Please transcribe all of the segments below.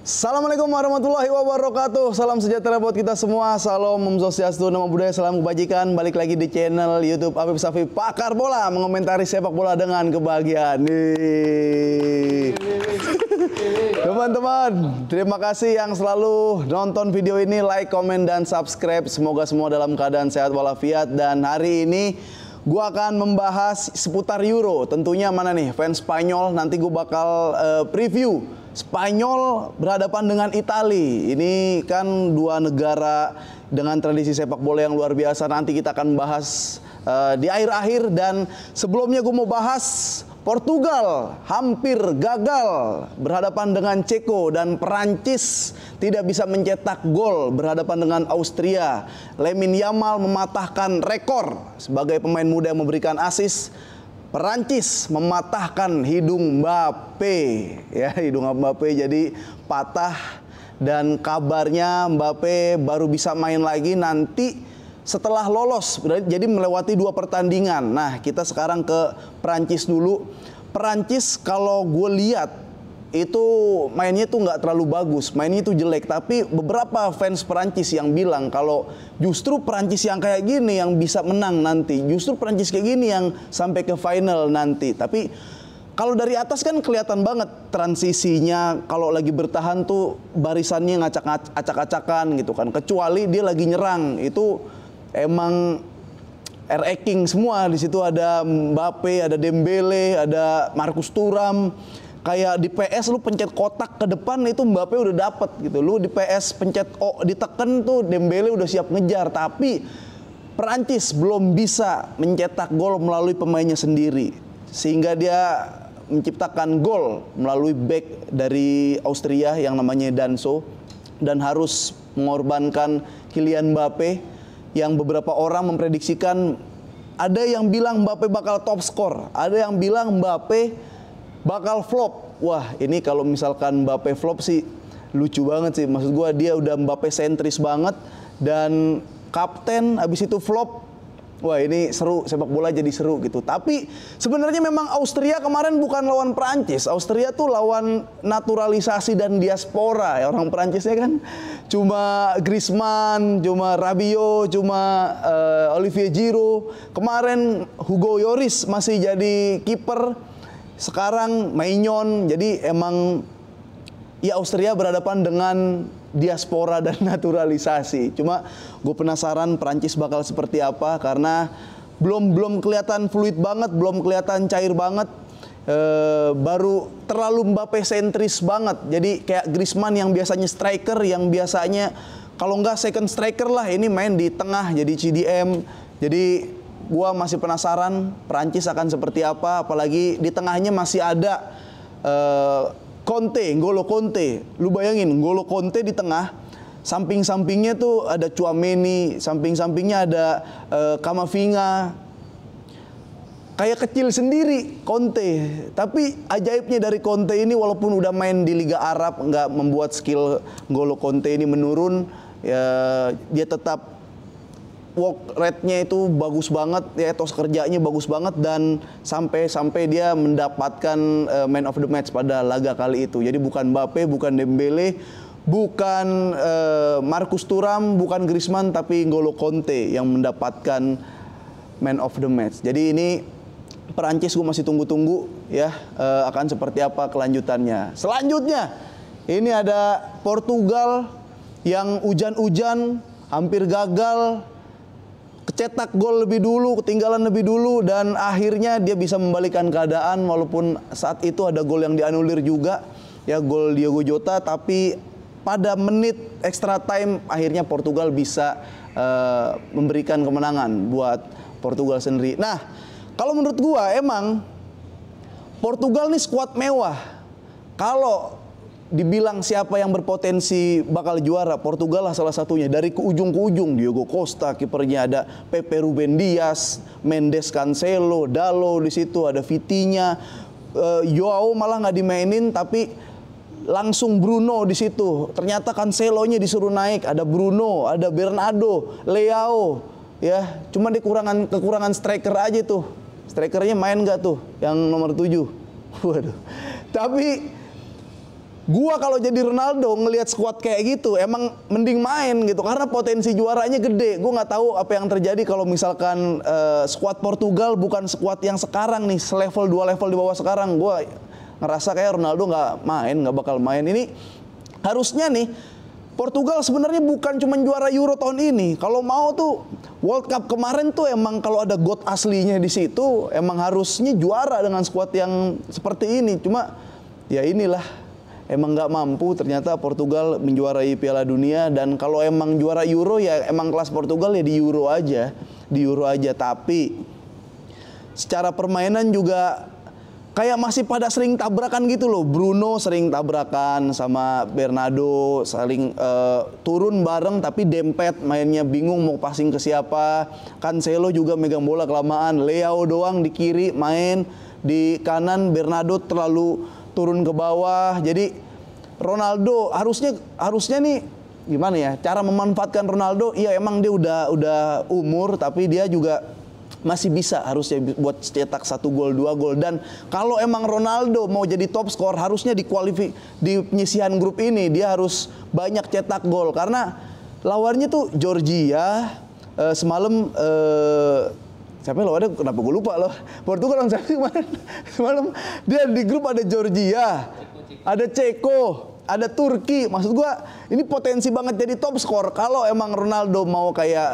Assalamualaikum warahmatullahi wabarakatuh. Salam sejahtera buat kita semua. Salam Om Swastiastu, Namo Buddhaya, salam kebajikan. Balik lagi di channel YouTube Afif Safi Pakar Bola, mengomentari sepak bola dengan kebahagiaan. Nih. Teman-teman, terima kasih yang selalu nonton video ini, like, komen, dan subscribe. Semoga semua dalam keadaan sehat walafiat. Dan hari ini gua akan membahas seputar Euro. Tentunya mana nih fans Spanyol. Nanti gue bakal preview Spanyol berhadapan dengan Italia. Ini kan dua negara dengan tradisi sepak bola yang luar biasa. Nanti kita akan bahas di akhir-akhir. Dan sebelumnya gue mau bahas Portugal hampir gagal berhadapan dengan Ceko, dan Perancis tidak bisa mencetak gol berhadapan dengan Austria. Lamine Yamal mematahkan rekor sebagai pemain muda yang memberikan assist. Perancis mematahkan hidung Mbappe, ya, hidung Mbappe jadi patah, dan kabarnya Mbappe baru bisa main lagi nanti setelah lolos, jadi melewati 2 pertandingan. Nah, kita sekarang ke Perancis dulu. Perancis kalau gue lihat itu mainnya tuh nggak terlalu bagus, mainnya itu jelek. Tapi beberapa fans Perancis yang bilang kalau justru Perancis yang kayak gini yang bisa menang nanti, justru Perancis kayak gini yang sampai ke final nanti. Tapi kalau dari atas kan kelihatan banget transisinya, kalau lagi bertahan tuh barisannya acak-acakan gitu kan. Kecuali dia lagi nyerang, itu emang King semua. Di situ ada Mbappe, ada Dembele, ada Marcus Thuram. Kayak di PS lu pencet kotak ke depan itu Mbappe udah dapet gitu. Lu di PS pencet O diteken tuh Dembele udah siap ngejar. Tapi Perancis belum bisa mencetak gol melalui pemainnya sendiri, sehingga dia menciptakan gol melalui back dari Austria yang namanya Danso, dan harus mengorbankan Kylian Mbappe yang beberapa orang memprediksikan, ada yang bilang Mbappe bakal top skor, ada yang bilang Mbappe bakal flop. Wah, ini kalau misalkan Mbappe flop sih lucu banget sih. Maksud gua dia udah Mbappe sentris banget dan kapten, habis itu flop. Wah, ini seru, sepak bola jadi seru gitu. Tapi sebenarnya memang Austria kemarin bukan lawan Perancis. Austria tuh lawan naturalisasi dan diaspora. Ya, orang Perancisnya kan cuma Griezmann, cuma Rabiot, cuma Olivier Giroud. Kemarin Hugo Lloris masih jadi kiper. Sekarang Maignan. Jadi emang ya Austria berhadapan dengan diaspora dan naturalisasi. Cuma gue penasaran Perancis bakal seperti apa, karena belum kelihatan fluid banget, belum kelihatan cair banget. Baru terlalu Mbappe sentris banget. Jadi kayak Griezmann yang biasanya striker, yang biasanya kalau nggak second striker lah, ini main di tengah jadi CDM. Jadi gua masih penasaran Perancis akan seperti apa, apalagi di tengahnya masih ada N'Golo Conte. Lu bayangin N'Golo Conte di tengah, samping-sampingnya tuh ada Tchouaméni, samping-sampingnya ada Camavinga. Kayak kecil sendiri Conte. Tapi ajaibnya dari Conte ini, walaupun udah main di Liga Arab, nggak membuat skill N'Golo Conte ini menurun. Ya, dia tetap work rate-nya itu bagus banget, ya, etos kerjanya bagus banget, dan sampai dia mendapatkan man of the match pada laga kali itu. Jadi bukan Mbappe, bukan Dembele, bukan Marcus Thuram, bukan Griezmann, tapi N'Golo Conte yang mendapatkan man of the match. Jadi ini Perancis gue masih tunggu-tunggu ya, akan seperti apa kelanjutannya. Selanjutnya ini ada Portugal yang hujan-hujan hampir gagal, cetak gol lebih dulu, ketinggalan lebih dulu, dan akhirnya dia bisa membalikan keadaan. Walaupun saat itu ada gol yang dianulir juga, ya, gol Diogo Jota. Tapi pada menit extra time akhirnya Portugal bisa memberikan kemenangan buat Portugal sendiri. Nah, kalau menurut gua emang Portugal nih skuad mewah. Kalau dibilang siapa yang berpotensi bakal juara, Portugal lah salah satunya. Dari ke ujung Diogo Costa, kipernya ada Pepe Ruben Dias, Mendes, Cancelo, Dalo, di situ ada Vitinha, Joao malah nggak dimainin, tapi langsung Bruno di situ. Ternyata Cancelo-nya disuruh naik, ada Bruno, ada Bernardo, Leao, ya. Cuma kekurangan striker aja tuh. Strikernya main nggak tuh yang nomor 7? Waduh. Tapi Gua kalau jadi Ronaldo ngelihat skuad kayak gitu emang mending main gitu karena potensi juaranya gede. Gua nggak tahu apa yang terjadi kalau misalkan skuad Portugal bukan skuad yang sekarang nih, selevel 2 level di bawah sekarang. Gua ngerasa kayak Ronaldo nggak bakal main. Ini harusnya nih Portugal sebenarnya bukan cuma juara Euro tahun ini. Kalau mau tuh World Cup kemarin tuh emang kalau ada GOAT aslinya di situ emang harusnya juara dengan skuad yang seperti ini. Cuma ya inilah emang nggak mampu ternyata Portugal menjuarai Piala Dunia. Dan kalau emang juara Euro ya emang kelas Portugal ya di Euro aja. Tapi secara permainan juga kayak masih pada sering tabrakan gitu loh. Bruno sering tabrakan sama Bernardo, saling turun bareng tapi dempet, mainnya bingung mau passing ke siapa. Cancelo juga megang bola kelamaan, Leao doang di kiri main, di kanan Bernardo terlalu turun ke bawah. Jadi Ronaldo harusnya nih gimana ya cara memanfaatkan Ronaldo. Iya emang dia udah umur tapi dia juga masih bisa harusnya buat cetak 1 gol 2 gol. Dan kalau emang Ronaldo mau jadi top skor harusnya di penyisihan grup ini dia harus banyak cetak gol karena lawannya tuh Georgia semalam siapa lawannya kenapa gue lupa loh. Portugal lawan siapa semalam dia di grup ada Georgia, ada Ceko, ada Turki. Maksud gua ini potensi banget jadi top skor. Kalau emang Ronaldo mau kayak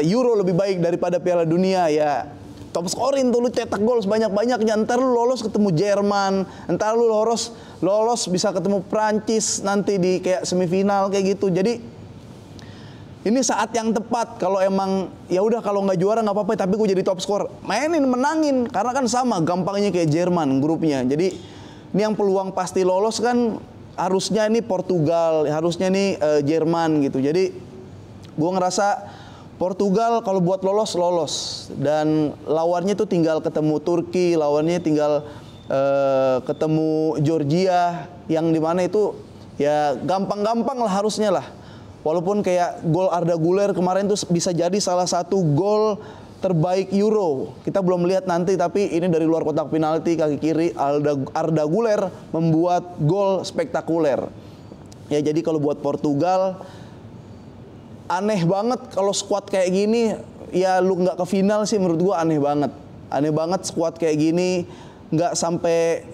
Euro lebih baik daripada Piala Dunia ya top skorin tuh, lu cetak gol sebanyak-banyaknya. Ntar lu lolos ketemu Jerman, ntar lu lolos bisa ketemu Prancis nanti di kayak semifinal kayak gitu. Jadi ini saat yang tepat kalau emang ya udah kalau nggak juara nggak apa-apa tapi gue jadi top skor. Mainin menangin karena kan sama gampangnya kayak Jerman grupnya. Jadi ini yang peluang pasti lolos kan harusnya ini Portugal, harusnya ini Jerman gitu. Jadi gue ngerasa Portugal kalau buat lolos dan lawannya tuh tinggal ketemu Turki, lawannya tinggal ketemu Georgia yang dimana itu ya gampang-gampang lah harusnya lah. Walaupun kayak gol Arda Güler kemarin tuh bisa jadi salah satu gol terbaik Euro. Kita belum lihat nanti tapi ini dari luar kotak penalti kaki kiri Arda Güler membuat gol spektakuler. Ya jadi kalau buat Portugal aneh banget kalau skuad kayak gini ya lu nggak ke final sih menurut gua aneh banget. Aneh banget skuad kayak gini nggak sampai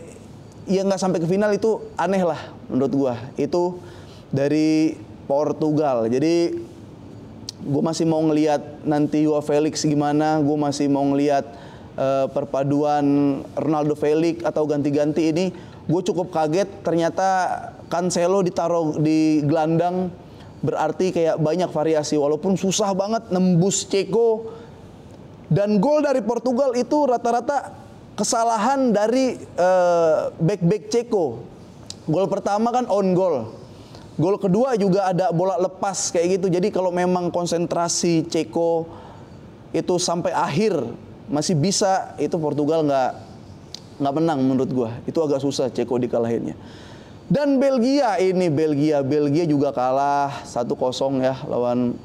ke final itu aneh lah menurut gua. Itu dari Portugal. Jadi gue masih mau ngelihat nanti Joao Felix gimana. Gue masih mau ngelihat perpaduan Ronaldo Felix atau ganti-ganti ini. Gue cukup kaget ternyata Cancelo ditaruh di gelandang. Berarti kayak banyak variasi. Walaupun susah banget nembus Ceko. Dan gol dari Portugal itu rata-rata kesalahan dari back Ceko. Gol pertama kan on goal. Gol kedua juga ada bola lepas kayak gitu. Jadi kalau memang konsentrasi Ceko itu sampai akhir masih bisa, itu Portugal nggak menang menurut gua. Itu agak susah Ceko dikalahinnya. Dan Belgia juga kalah 1-0 ya lawan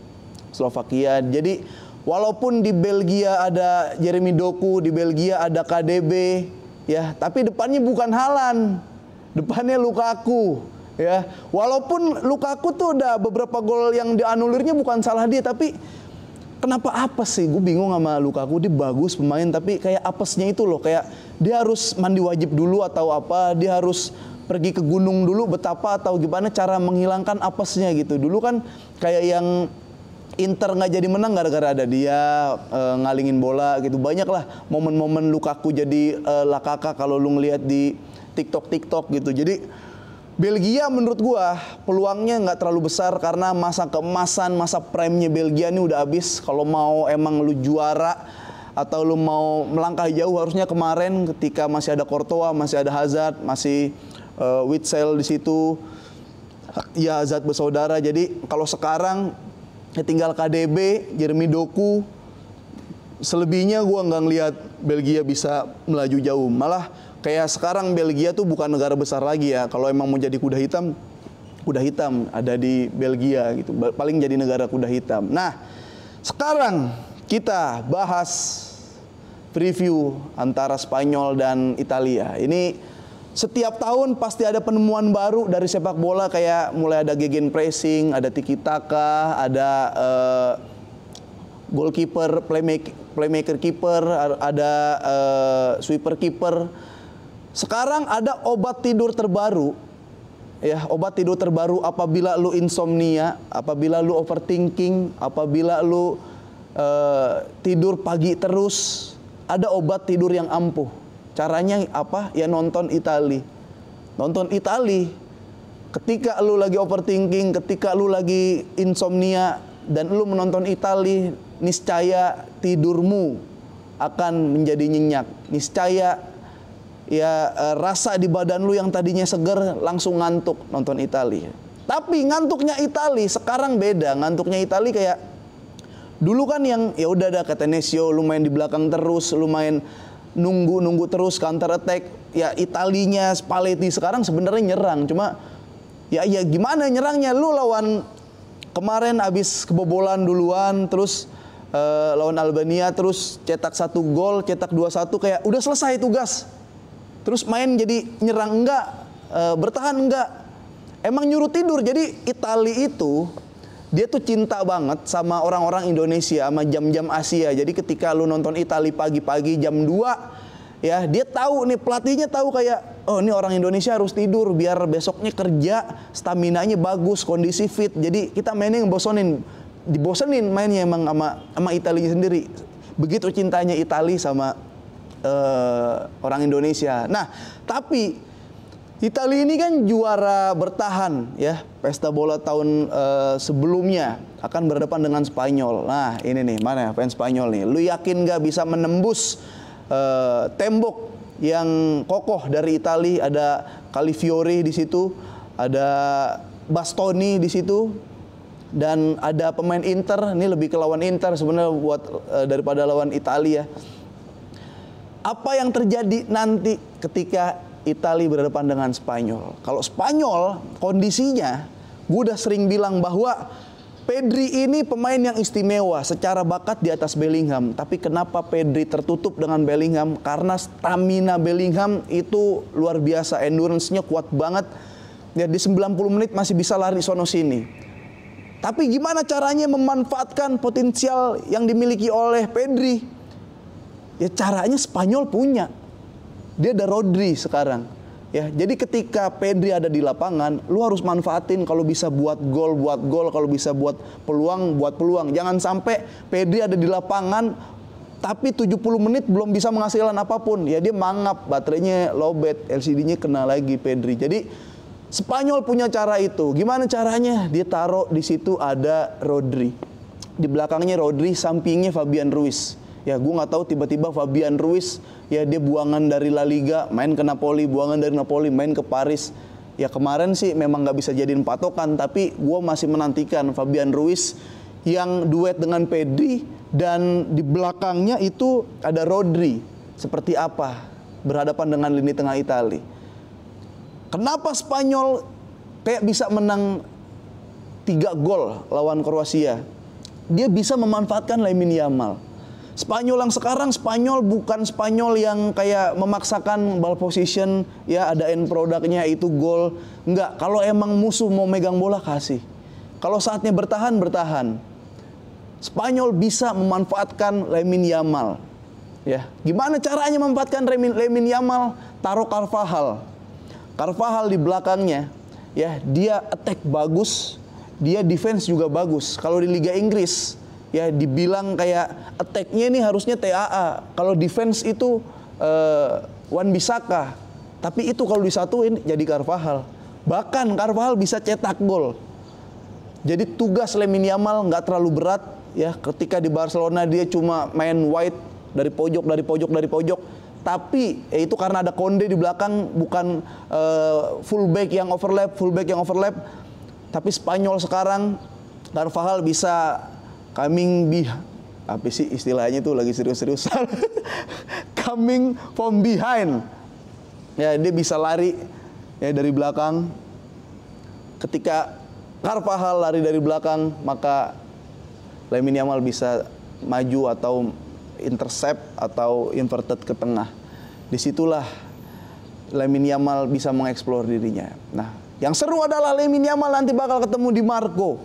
Slovakia. Jadi walaupun di Belgia ada Jeremy Doku, di Belgia ada KDB ya, tapi depannya bukan Haaland. Depannya Lukaku. Ya, walaupun Lukaku tuh udah beberapa gol yang dianulirnya bukan salah dia, tapi kenapa apes sih? Gue bingung sama Lukaku, dia bagus pemain, tapi kayak apesnya itu loh, kayak dia harus mandi wajib dulu atau apa, dia harus pergi ke gunung dulu, betapa atau gimana cara menghilangkan apesnya gitu. Dulu kan kayak yang Inter nggak jadi menang gara-gara ada dia ngalingin bola gitu. Banyak lah momen-momen Lukaku jadi lakaka kalau lu ngelihat di TikTok gitu. Jadi Belgia menurut gua peluangnya nggak terlalu besar karena masa keemasan, masa prime-nya Belgia ini udah habis. Kalau mau emang lu juara atau lu mau melangkah jauh harusnya kemarin ketika masih ada Courtois, masih ada Hazard, masih Witsel di situ. Ya Hazard bersaudara. Jadi kalau sekarang ya tinggal KDB, Jeremy Doku. Selebihnya gua nggak ngelihat Belgia bisa melaju jauh. Malah kayak sekarang Belgia tuh bukan negara besar lagi ya. Kalau emang mau jadi kuda hitam ada di Belgia gitu. Paling jadi negara kuda hitam. Nah, sekarang kita bahas preview antara Spanyol dan Italia. Ini Setiap tahun pasti ada penemuan baru dari sepak bola, kayak mulai ada gegenpressing, ada tiki taka, ada goalkeeper, playmaker keeper, ada sweeper keeper. Sekarang ada obat tidur terbaru. Ya, obat tidur terbaru apabila lu insomnia, apabila lu overthinking, apabila lu tidur pagi terus, ada obat tidur yang ampuh. Caranya apa? Ya nonton Itali. Nonton Itali. Ketika lu lagi overthinking, ketika lu lagi insomnia dan lu menonton Itali, niscaya tidurmu akan menjadi nyenyak. Niscaya ya rasa di badan lu yang tadinya seger langsung ngantuk nonton Itali. Tapi ngantuknya Itali sekarang beda. Ngantuknya Itali kayak dulu kan yang ya udah ada Catenaccio, lu main di belakang terus, lu main nunggu terus counter attack. Ya Italinya Spalletti sekarang sebenarnya nyerang, cuma ya gimana nyerangnya, lu lawan kemarin abis kebobolan duluan, terus lawan Albania, terus cetak 1 gol, cetak 2-1, kayak udah selesai tugas. Terus main jadi nyerang enggak, bertahan enggak, emang nyuruh tidur. Jadi Itali itu dia tuh cinta banget sama orang-orang Indonesia, sama jam-jam Asia. Jadi ketika lu nonton Itali pagi-pagi jam 2, ya dia tahu nih, pelatihnya tahu kayak, oh ini orang Indonesia harus tidur biar besoknya kerja, staminanya bagus, kondisi fit. Jadi kita mainnya dibosenin mainnya emang sama Italinya sendiri. Begitu cintanya Itali sama orang Indonesia. Nah, tapi Italia ini kan juara bertahan ya, pesta bola tahun sebelumnya akan berhadapan dengan Spanyol. Nah ini nih, mana fans Spanyol nih, lu yakin gak bisa menembus tembok yang kokoh dari Italia? Ada Calafiori di situ, ada Bastoni di situ, dan ada pemain Inter. Ini lebih ke lawan Inter sebenarnya buat daripada lawan Italia. Apa yang terjadi nanti ketika Italia berhadapan dengan Spanyol? Kalau Spanyol kondisinya, gue udah sering bilang bahwa Pedri ini pemain yang istimewa, secara bakat di atas Bellingham. Tapi kenapa Pedri tertutup dengan Bellingham? Karena stamina Bellingham itu luar biasa, endurance-nya kuat banget. Ya, di 90 menit masih bisa lari sono sini. Tapi gimana caranya memanfaatkan potensial yang dimiliki oleh Pedri? Ya caranya Spanyol punya. Dia ada Rodri sekarang. Ya, jadi ketika Pedri ada di lapangan, lu harus manfaatin. Kalau bisa buat gol, kalau bisa buat peluang. Jangan sampai Pedri ada di lapangan tapi 70 menit belum bisa menghasilkan apapun. Ya dia mangap, baterainya lowbat, LCD-nya kena lagi Pedri. Jadi Spanyol punya cara itu. Gimana caranya? Dia taruh di situ ada Rodri. Di belakangnya Rodri, sampingnya Fabian Ruiz. Ya gue nggak tahu, tiba-tiba Fabian Ruiz ya dia buangan dari La Liga main ke Napoli, buangan dari Napoli main ke Paris. Ya kemarin sih memang nggak bisa jadiin patokan, tapi gue masih menantikan Fabian Ruiz yang duet dengan Pedri, dan di belakangnya itu ada Rodri. Seperti apa berhadapan dengan lini tengah Italia? Kenapa Spanyol kayak bisa menang 3 gol lawan Kroasia? Dia bisa memanfaatkan Lamine Yamal. Spanyol yang sekarang, Spanyol bukan Spanyol yang kayak memaksakan ball position, ya ada end produknya itu gol. Enggak, kalau emang musuh mau megang bola kasih. Kalau saatnya bertahan, bertahan. Spanyol bisa memanfaatkan Lamine Yamal. Ya, gimana caranya memanfaatkan Lamine Yamal? Taruh Carvajal. Carvajal di belakangnya, ya dia attack bagus, dia defense juga bagus. Kalau di Liga Inggris, ya dibilang kayak attack-nya ini harusnya TAA. Kalau defense itu Wan-Bissaka. Tapi itu kalau disatuin jadi Carvajal. Bahkan Carvajal bisa cetak gol. Jadi tugas Lamine Yamal nggak terlalu berat. Ya, ketika di Barcelona dia cuma main wide dari pojok. Tapi itu karena ada Konde di belakang, bukan fullback yang overlap. Tapi Spanyol sekarang Carvajal bisa apa sih istilahnya tuh lagi serius-seriusan coming from behind. Ya dia bisa lari ya dari belakang. Ketika Carvajal lari dari belakang, maka Lamine Yamal bisa maju atau intercept atau inverted ke tengah. Disitulah Lamine Yamal bisa mengeksplor dirinya. Nah, yang seru adalah Lamine Yamal nanti bakal ketemu Di Marco,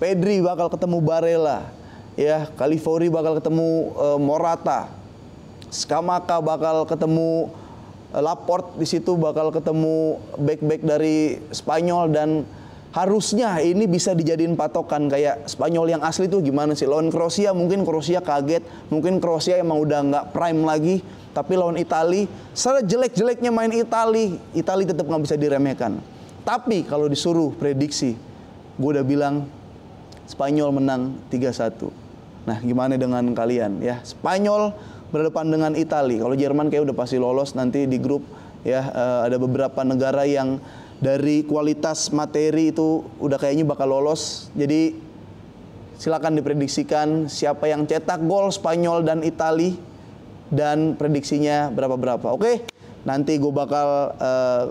Pedri bakal ketemu Barella, ya, Califori bakal ketemu Morata, Scamacca bakal ketemu Laporte, di situ bakal ketemu back-back dari Spanyol, dan harusnya ini bisa dijadiin patokan kayak Spanyol yang asli tuh gimana sih lawan Kroasia. Mungkin Kroasia kaget, mungkin Kroasia emang udah nggak prime lagi, tapi lawan Itali, sejelek-jeleknya main Itali tetap nggak bisa diremehkan. Tapi kalau disuruh prediksi, gue udah bilang Spanyol menang 3-1. Nah, gimana dengan kalian ya? Spanyol berhadapan dengan Itali. Kalau Jerman kayak udah pasti lolos nanti di grup ya. Ada beberapa negara yang dari kualitas materi itu udah kayaknya bakal lolos. Jadi silakan diprediksikan siapa yang cetak gol Spanyol dan Itali dan prediksinya berapa-berapa. Oke? Nanti gue bakal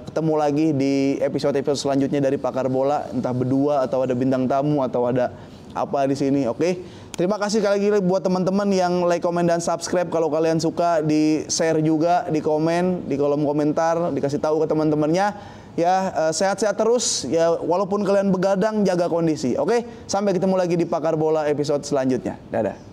ketemu lagi di episode-episode selanjutnya dari Pakar Bola, entah berdua atau ada bintang tamu atau ada apa di sini. Oke? Terima kasih sekali lagi buat teman-teman yang like, komen, dan subscribe. Kalau kalian suka, di-share juga, di komen, di kolom komentar, dikasih tahu ke teman-temannya. Ya, sehat-sehat terus. Ya, walaupun kalian begadang, jaga kondisi. Oke? Sampai ketemu lagi di Pakar Bola episode selanjutnya. Dadah.